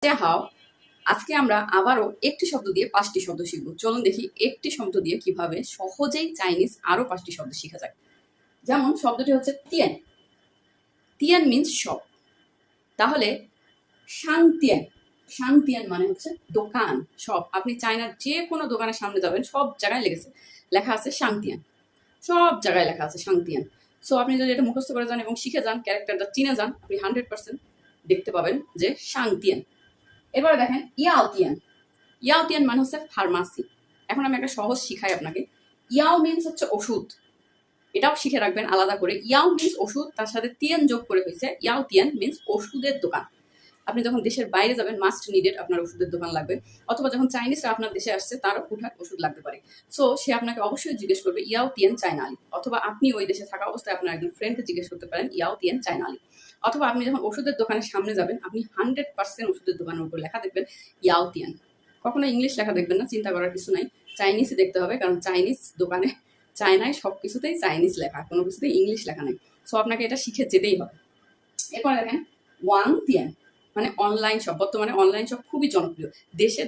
হাও আজকে আমরা আবারও একটি শব্দ দিয়ে 5টি শব্দ শিখব। চলুন দেখি একটি শব্দ দিয়ে কিভাবে সহজেই চাইনিজ আরো 5টি শব্দ শেখা যায়। যেমন শব্দটি হচ্ছে তিয়ান। Tian means shop. তাহলে শাংতিয়ান, শাংতিয়ান মানে হচ্ছে দোকান, শপ। আপনি চায়নার যে কোনো দোকানের সামনে যাবেন, সব জায়গায় লেখা আছে শাংতিয়ান, সব জায়গায় লেখা আছে শাংতিয়ান। সো আপনি যদি এটা মুখস্থ করে যান এবং শিখে যান, ক্যারেক্টারটা চিনে যান, আপনি 100% দেখতে পাবেন যে শাংতিয়ান। এবারে দেখেন ইয়াওতিয়ান। ইয়াওতিয়ান মানে হচ্ছে ফার্মাসি। এখন আমি একটা সহজ শিখাই আপনাকে। ইয়াও মিন্স হচ্ছে ওষুধ, এটাও শিখে রাখবেন আলাদা করে। ইয়াও মিন্স ওষুধ, তার সাথে তিয়ান যোগ করে হয়েছে ইয়াওতিয়ান মিন্স ওষুধের দোকান। আপনি যখন দেশের বাইরে যাবেন, মাস্ট নিডেড আপনার ওষুধের দোকান লাগবে, অথবা যখন চাইনিজরা আপনার দেশে আসছে তারও হুটহাট ওষুধ লাগতে পারে। সো সে আপনাকে অবশ্যই জিজ্ঞেস করবে ইয়াও তিয়ান চায়না আলি, অথবা আপনি ওই দেশে থাকা অবস্থায় আপনার একজন ফ্রেন্ডকে জিজ্ঞেস করতে পারেন ইয়াও তিয়ান চায়না আলি। অথবা আপনি যখন ওষুধের দোকানের সামনে যাবেন, আপনি 100% ওষুধের দোকানের উপর লেখা দেখবেন ইয়াও তিয়ান। কখনো ইংলিশ লেখা দেখবেন না, চিন্তা করার কিছু নাই, চাইনিজই দেখতে হবে, কারণ চাইনিজ দোকানে চায়নায় সব কিছুতেই চাইনিজ লেখা, কোনো কিছুতেই ইংলিশ লেখা নেই। সো আপনাকে এটা শিখে যেতেই হবে। এরপরে দেখেন ওয়াং তিয়ান মানে অনলাইন শপ। বর্তমানে অনলাইন শপ খুবই জনপ্রিয়,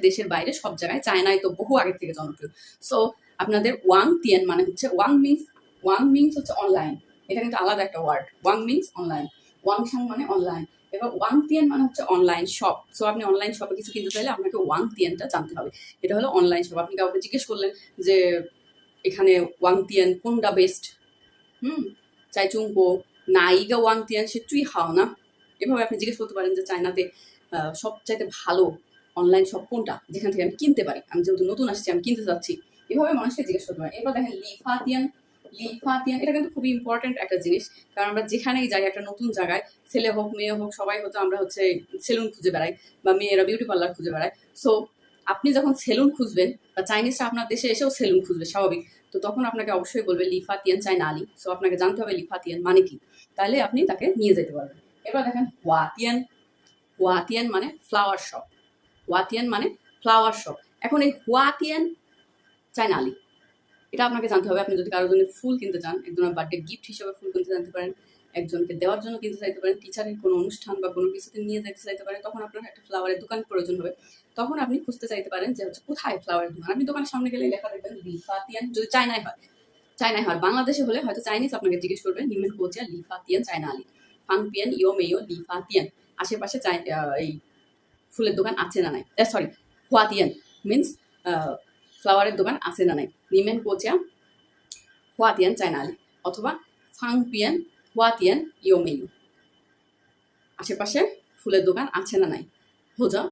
দেশের বাইরে সব জায়গায়, চায়নায় তো বহু আগের থেকে জনপ্রিয়। সো আপনাদের ওয়াং তিয়ান মানে হচ্ছে ওয়াং মিন্স হচ্ছে অনলাইন, এটা কিন্তু আলাদা একটা ওয়ার্ড। ওয়াং মিন্স অনলাইন, ওয়াং সাং মানে অনলাইন। এবার ওয়াং তিয়ান মানে হচ্ছে অনলাইন শপ। সো আপনি অনলাইন শপে কিছু কিনতে চাইলে আপনাকে ওয়াং তিয়ানটা জানতে হবে। এটা হলো অনলাইন শপ। আপনি কাউকে জিজ্ঞেস করলেন যে এখানে ওয়াং তিয়ান কোনটা বেস্ট, চাইচুংকো না ইগা ওয়াং তিয়ান সে চুই হাও না, এভাবে আপনি জিজ্ঞেস করতে পারেন যে চায়নাতে সবচাইতে ভালো অনলাইন শপ কোনটা, যেখান থেকে আমি কিনতে পারি, আমি যেহেতু নতুন আসছি, আমি কিনতে চাচ্ছি, এভাবে মানুষকে জিজ্ঞেস করতে পারেন। এবার দেখেন লিফাতিয়ান। লিফাতিয়ান এটা কিন্তু খুবই ইম্পর্টেন্ট একটা জিনিস, কারণ আমরা যেখানেই যাই একটা নতুন জায়গায়, ছেলে হোক মেয়ে হোক সবাই হতো আমরা হচ্ছে সেলুন খুঁজে বেড়াই, বা মেয়েরা বিউটি পার্লার খুঁজে বেড়ায়। সো আপনি যখন সেলুন খুঁজবেন, বা চাইনিজরা আপনার দেশে এসেও সেলুন খুঁজবে স্বাভাবিক, তো তখন আপনাকে অবশ্যই বলবে লিফাতিয়ান চায়না আলি। সো আপনাকে জানতে হবে লিফাতিয়ান মানে কি, তাহলে আপনি তাকে নিয়ে যেতে পারবেন। এবার দেখেন ওয়াতিয়ান। ওয়াতিয়ান মানে ফ্লাওয়ার শপ। ওয়াতিয়ান মানে ফ্লাওয়ার শপ। এখন এই ওয়াতিয়ান চায়না আলি, এটা আপনাকে জানতে হবে। আপনি যদি কারোর জন্য ফুল কিনতে চান, একজনের বার্থডে গিফট হিসেবে ফুল কিনতে জানতে পারেন, একজনকে দেওয়ার জন্য কিনতে চাইতে পারেন, টিচারের কোনো অনুষ্ঠান বা কোনো কিছুতে নিয়ে যেতে চাইতে পারেন, তখন আপনার একটা ফ্লাওয়ারের দোকান প্রয়োজন হবে। তখন আপনি খুঁজতে চাইতে পারেন যে হচ্ছে কোথায় ফ্লাওয়ারের দোকান। আপনি দোকানের সামনে গেলে লেখা দেখবেন লিফাতিয়ান, যদি চায়নায় হয়। চায়নায় হয়, বাংলাদেশে হলে হয়তো চাইনিজ আপনাকে জিজ্ঞেস করবে নিমেন কোচিয়া লিফাতিয়ান চায়না আলি, ফাংপিয়ান ইয়ো মেয়ো লিফাতিয়ান। আশেপাশে এই ফুলের দোকান আছে না নাই, সরি, হোয়াতিয়ান মিন্স ফ্লাওয়ারের দোকান আছে না নাই। নিমেন কোচিয়া হোয়াতিয়ান চায়না আলি, অথবা ফাংপিয়ান হোয়াতিয়ান ইয়ো মেয়ো, আশেপাশে ফুলের দোকান আছে না নাই। হোজা